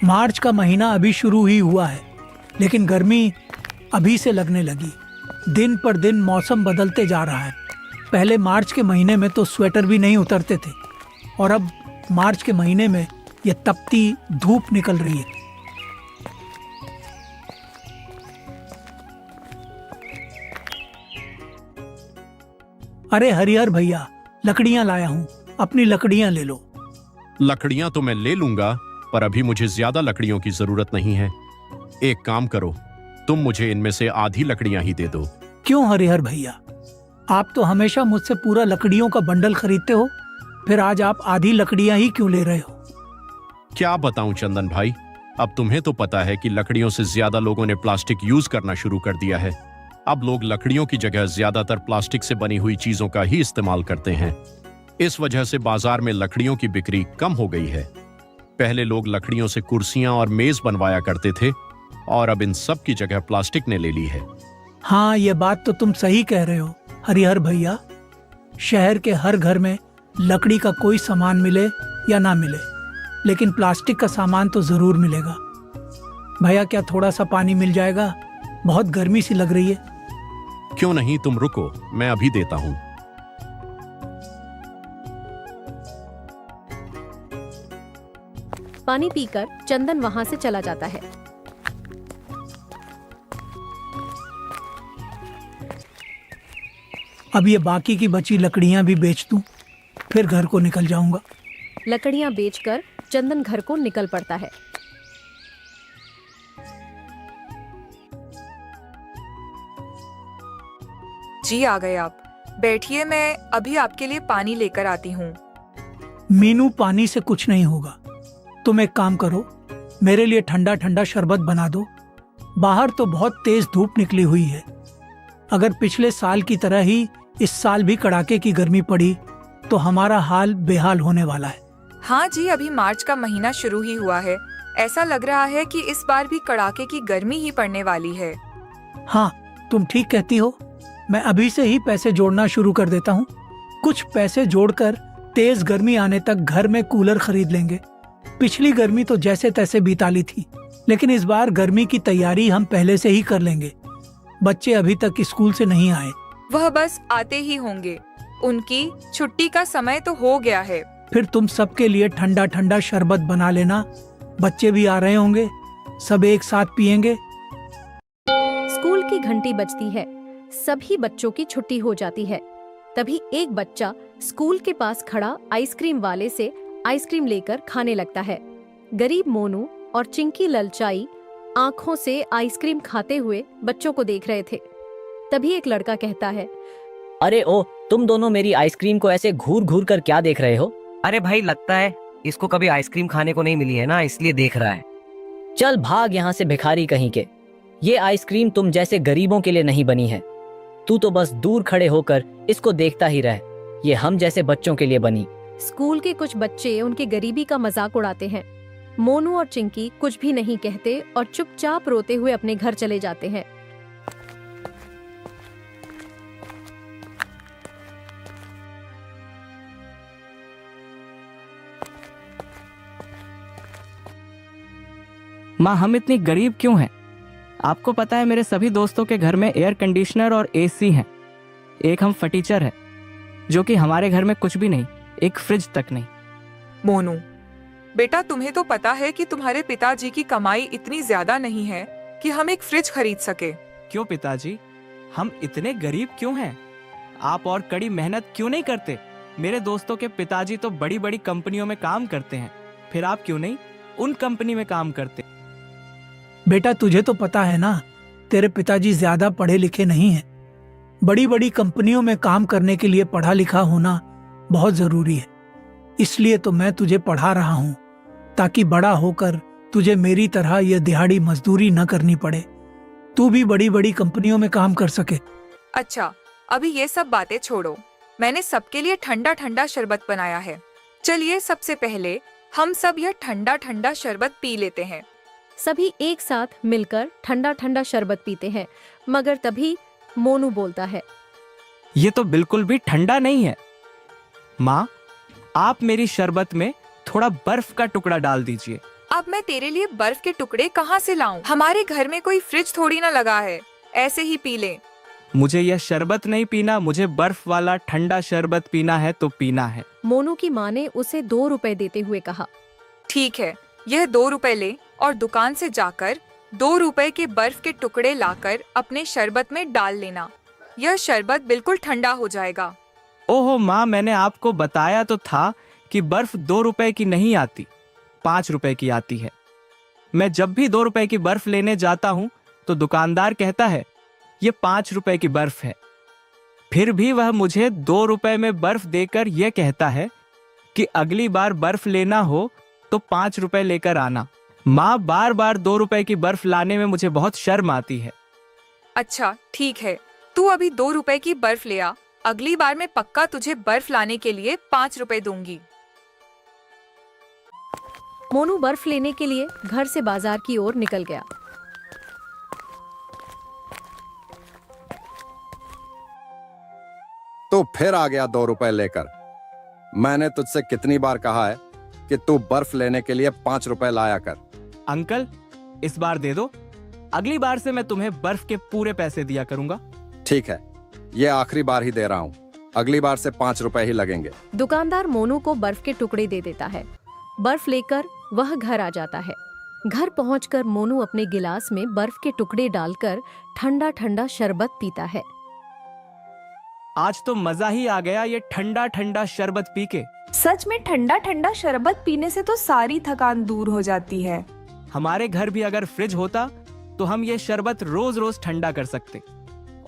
मार्च का महीना अभी शुरू ही हुआ है, लेकिन गर्मी अभी से लगने लगी। दिन पर दिन मौसम बदलते जा रहा है। पहले मार्च के महीने में तो स्वेटर भी नहीं उतरते थे, और अब मार्च के महीने में ये तपती धूप निकल रही है। अरे हरिहर भैया, लकड़ियां लाया हूँ, अपनी लकड़ियां ले लो। लकड़ियां तो मैं ले लूंगा, पर अभी मुझे ज्यादा लकड़ियों की जरूरत नहीं है। एक काम करो, तुम मुझे इनमें से आधी लकड़ियां ही दे दो। क्यों हरिहर भैया, आप तो हमेशा मुझसे पूरा लकड़ियों का बंडल खरीदते हो, फिर आज आप आधी लकड़ियां ही क्यों ले रहे हो? क्या बताऊं चंदन भाई, अब तुम्हें तो पता है कि लकड़ियों से ज्यादा लोगों ने प्लास्टिक यूज करना शुरू कर दिया है। अब लोग लकड़ियों की जगह ज्यादातर प्लास्टिक से बनी हुई चीजों का ही इस्तेमाल करते हैं। इस वजह से बाजार में लकड़ियों की बिक्री कम हो गई है। पहले लोग लकड़ियों से कुर्सियां और मेज बनवाया करते थे, और अब इन सब की जगह प्लास्टिक ने ले ली है। हाँ, ये बात तो तुम सही कह रहे हो हरिहर भैया। शहर के हर घर में लकड़ी का कोई सामान मिले या ना मिले, लेकिन प्लास्टिक का सामान तो जरूर मिलेगा। भैया, क्या थोड़ा सा पानी मिल जाएगा? बहुत गर्मी सी लग रही है। क्यों नहीं, तुम रुको, मैं अभी देता हूं। पानी पीकर चंदन वहां से चला जाता है। अब ये बाकी की बची लकड़ियां भी बेच दूं, फिर घर को निकल जाऊंगा। लकड़ियां बेचकर चंदन घर को निकल पड़ता है। जी आ गए आप। बैठिए, मैं अभी आपके लिए पानी लेकर आती हूँ। मीनू, पानी से कुछ नहीं होगा। तुम एक काम करो, मेरे लिए ठंडा ठंडा शरबत बना दो। बाहर तो बहुत तेज धूप निकली हुई है। अगर पिछले साल की तरह ही इस साल भी कड़ाके की गर्मी पड़ी तो हमारा हाल बेहाल होने वाला है। हाँ जी, अभी मार्च का महीना शुरू ही हुआ है। ऐसा लग रहा है कि इस बार भी कड़ाके की गर्मी ही पड़ने वाली है। हाँ, तुम ठीक कहती हो। मैं अभी से ही पैसे जोड़ना शुरू कर देता हूँ। कुछ पैसे जोड़कर तेज गर्मी आने तक घर में कूलर खरीद लेंगे। पिछली गर्मी तो जैसे तैसे बीता ली थी, लेकिन इस बार गर्मी की तैयारी हम पहले से ही कर लेंगे। बच्चे अभी तक स्कूल से नहीं आए। वह बस आते ही होंगे। उनकी छुट्टी का समय तो हो गया है। फिर तुम सबके लिए ठंडा ठंडा शरबत बना लेना। बच्चे भी आ रहे होंगे, सब एक साथ पियेंगे। स्कूल की घंटी बजती है। सभी बच्चों की छुट्टी हो जाती है। तभी एक बच्चा स्कूल के पास खड़ा आइसक्रीम वाले से आइसक्रीम लेकर खाने लगता है। गरीब मोनू और चिंकी ललचाई आंखों से आइसक्रीम खाते हुए बच्चों को देख रहे थे। तभी एक लड़का कहता है, अरे ओ, तुम दोनों मेरी आइसक्रीम को ऐसे घूर घूर कर क्या देख रहे हो? अरे भाई, लगता है इसको कभी आइसक्रीम खाने को नहीं मिली है ना, इसलिए देख रहा है। चल भाग यहाँ से भिखारी कहीं के। ये आइसक्रीम तुम जैसे गरीबों के लिए नहीं बनी है। तू तो बस दूर खड़े होकर इसको देखता ही रह। ये हम जैसे बच्चों के लिए बनी। स्कूल के कुछ बच्चे उनके गरीबी का मजाक उड़ाते हैं। मोनू और चिंकी कुछ भी नहीं कहते और चुपचाप रोते हुए अपने घर चले जाते हैं। माँ, हम इतनी गरीब क्यों हैं? आपको पता है मेरे सभी दोस्तों के घर में एयर कंडीशनर और एसी हैं। एक हम फटीचर है, जो कि हमारे घर में कुछ भी नहीं, एक फ्रिज तक नहीं। मोनू बेटा, तुम्हें तो पता है कि तुम्हारे पिताजी की कमाई इतनी ज्यादा नहीं है कि हम एक फ्रिज खरीद सके। क्यों पिताजी, हम इतने गरीब क्यों हैं? आप और कड़ी मेहनत क्यों नहीं करते? मेरे दोस्तों के पिताजी तो बड़ी बड़ी कंपनियों में काम करते हैं, फिर आप क्यों नहीं उन कंपनी में काम करते? बेटा, तुझे तो पता है ना, तेरे पिताजी ज्यादा पढ़े लिखे नहीं हैं। बड़ी बड़ी कंपनियों में काम करने के लिए पढ़ा लिखा होना बहुत जरूरी है। इसलिए तो मैं तुझे पढ़ा रहा हूँ, ताकि बड़ा होकर तुझे मेरी तरह यह दिहाड़ी मजदूरी न करनी पड़े। तू भी बड़ी बड़ी कंपनियों में काम कर सके। अच्छा, अभी ये सब बातें छोड़ो। मैंने सबके लिए ठंडा ठंडा शरबत बनाया है। चलिए, सबसे पहले हम सब यह ठंडा ठंडा शरबत पी लेते हैं। सभी एक साथ मिलकर ठंडा ठंडा शरबत पीते हैं, मगर तभी मोनू बोलता है, ये तो बिल्कुल भी ठंडा नहीं है। माँ, आप मेरी शरबत में थोड़ा बर्फ का टुकड़ा डाल दीजिए, अब मैं तेरे लिए बर्फ के टुकड़े कहाँ से लाऊं? हमारे घर में कोई फ्रिज थोड़ी ना लगा है, ऐसे ही पी ले। मुझे यह शरबत नहीं पीना, मुझे बर्फ वाला ठंडा शरबत पीना है तो पीना है। मोनू की माँ ने उसे 2 रुपए देते हुए कहा। ठीक है, यह 2 रुपए ले और दुकान से जाकर 2 रुपए के बर्फ के टुकड़े लाकर अपने शरबत में डाल लेना। यह शरबत बिल्कुल ठंडा हो जाएगा। ओहो माँ, मैंने आपको बताया तो था कि बर्फ 2 रुपए की नहीं आती, 5 रुपए की आती है। मैं जब भी 2 रुपए की बर्फ लेने जाता हूँ तो दुकानदार कहता है ये 5 रुपए की बर्फ है। फिर भी वह मुझे 2 रुपए में बर्फ देकर यह कहता है कि अगली बार बर्फ लेना हो तो 5 रुपए लेकर आना। माँ, बार बार 2 रुपए की बर्फ लाने में मुझे बहुत शर्म आती है। अच्छा ठीक है, तू अभी 2 रुपए की बर्फ ले आ, अगली बार मैं पक्का तुझे बर्फ लाने के लिए 5 रुपए दूंगी। मोनू बर्फ लेने के लिए घर से बाजार की ओर निकल गया। तू फिर आ गया 2 रुपए लेकर। मैंने तुझसे कितनी बार कहा है कि तू बर्फ लेने के लिए 5 रुपए लाया कर। अंकल, इस बार दे दो, अगली बार से मैं तुम्हें बर्फ के पूरे पैसे दिया करूंगा। ठीक है, ये आखिरी बार ही दे रहा हूँ, अगली बार से 5 रुपए ही लगेंगे। दुकानदार मोनू को बर्फ के टुकड़े दे देता है। बर्फ लेकर वह घर आ जाता है। घर पहुंचकर मोनू अपने गिलास में बर्फ के टुकड़े डालकर ठंडा ठंडा शरबत पीता है। आज तो मजा ही आ गया ये ठंडा ठंडा शरबत पी के। सच में ठंडा ठंडा शरबत पीने से तो सारी थकान दूर हो जाती है। हमारे घर भी अगर फ्रिज होता तो हम ये शरबत रोज रोज ठंडा कर सकते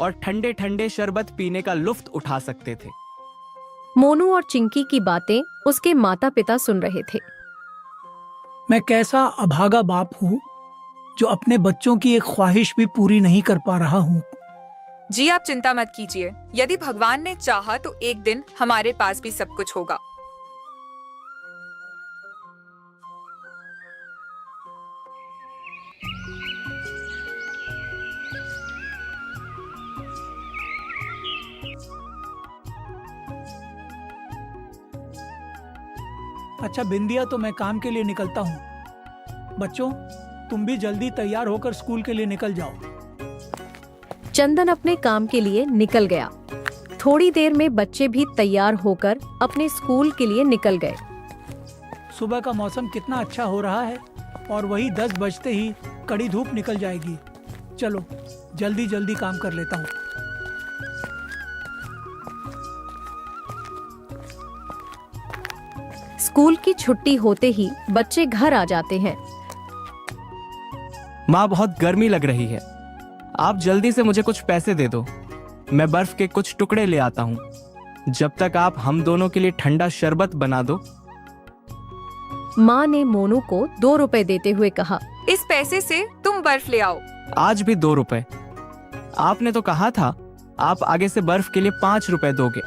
और ठंडे ठंडे शरबत पीने का लुफ्त उठा सकते थे। मोनू और चिंकी की बातें उसके माता पिता सुन रहे थे। मैं कैसा अभागा बाप हूँ जो अपने बच्चों की एक ख्वाहिश भी पूरी नहीं कर पा रहा हूँ। जी आप चिंता मत कीजिए, यदि भगवान ने चाहा तो एक दिन हमारे पास भी सब कुछ होगा। अच्छा बिंदिया, तो मैं काम के लिए निकलता हूँ। बच्चों, तुम भी जल्दी तैयार होकर स्कूल के लिए निकल जाओ। चंदन अपने काम के लिए निकल गया। थोड़ी देर में बच्चे भी तैयार होकर अपने स्कूल के लिए निकल गए। सुबह का मौसम कितना अच्छा हो रहा है और वही 10 बजते ही कड़ी धूप निकल जाएगी। चलो जल्दी जल्दी काम कर लेता हूँ। स्कूल की छुट्टी होते ही बच्चे घर आ जाते हैं। माँ, बहुत गर्मी लग रही है, आप जल्दी से मुझे कुछ पैसे दे दो, मैं बर्फ के कुछ टुकड़े ले आता हूँ। जब तक आप हम दोनों के लिए ठंडा शरबत बना दो। माँ ने मोनू को 2 रुपए देते हुए कहा। इस पैसे से तुम बर्फ ले आओ। आज भी 2 रुपए? आपने तो कहा था आप आगे से बर्फ के लिए 5 रुपए दोगे।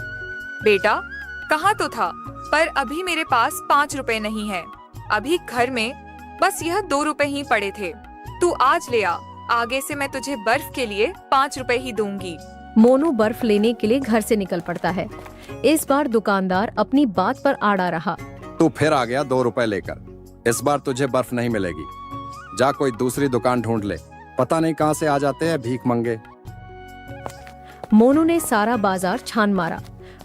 बेटा, कहा तो था, पर अभी मेरे पास 5 रुपए नहीं है। अभी घर में बस यह 2 रुपए ही पड़े थे। तू आज ले आ, आगे से मैं तुझे बर्फ के लिए 5 रुपए ही दूंगी। मोनू बर्फ लेने के लिए घर से निकल पड़ता है। इस बार दुकानदार अपनी बात पर आड़ा रहा। तू फिर आ गया 2 रुपए लेकर। इस बार तुझे बर्फ नहीं मिलेगी, जा कोई दूसरी दुकान ढूंढ ले। पता नहीं कहाँ से आ जाते हैं भीख मंगे। मोनू ने सारा बाजार छान मारा,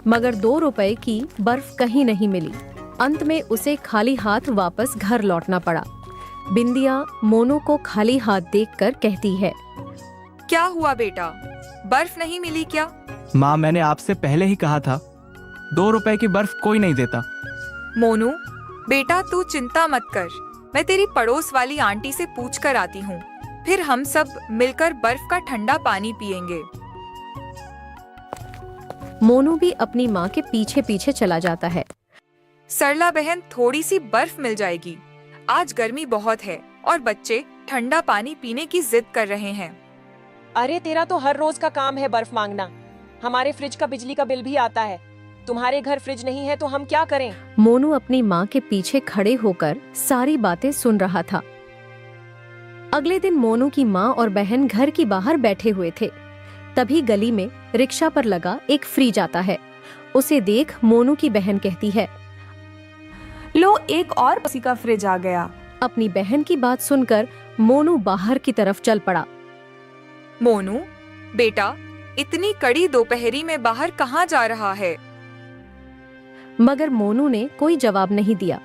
मगर 2 रुपए की बर्फ कहीं नहीं मिली। अंत में उसे खाली हाथ वापस घर लौटना पड़ा। बिंदिया मोनू को खाली हाथ देखकर कहती है। क्या हुआ बेटा, बर्फ नहीं मिली क्या? माँ, मैंने आपसे पहले ही कहा था 2 रुपए की बर्फ कोई नहीं देता। मोनू बेटा, तू चिंता मत कर, मैं तेरी पड़ोस वाली आंटी से पूछ कर आती हूँ, फिर हम सब मिलकर बर्फ का ठंडा पानी पिएंगे। मोनू भी अपनी माँ के पीछे पीछे चला जाता है। सरला बहन, थोड़ी सी बर्फ मिल जाएगी, आज गर्मी बहुत है और बच्चे ठंडा पानी पीने की जिद कर रहे हैं। अरे तेरा तो हर रोज का काम है बर्फ मांगना। हमारे फ्रिज का बिजली का बिल भी आता है, तुम्हारे घर फ्रिज नहीं है तो हम क्या करें? मोनू अपनी माँ के पीछे खड़े होकर सारी बातें सुन रहा था। अगले दिन मोनू की माँ और बहन घर की बाहर बैठे हुए थे। तभी गली में रिक्शा पर लगा एक फ्रिज आता है। उसे देख मोनू की बहन कहती है, लो, एक और उसी का फ्रिज आ गया। अपनी बहन की बात सुनकर मोनू बाहर की तरफ चल पड़ा। मोनू, बेटा, इतनी कड़ी दोपहरी में बाहर कहाँ जा रहा है? मगर मोनू ने कोई जवाब नहीं दिया।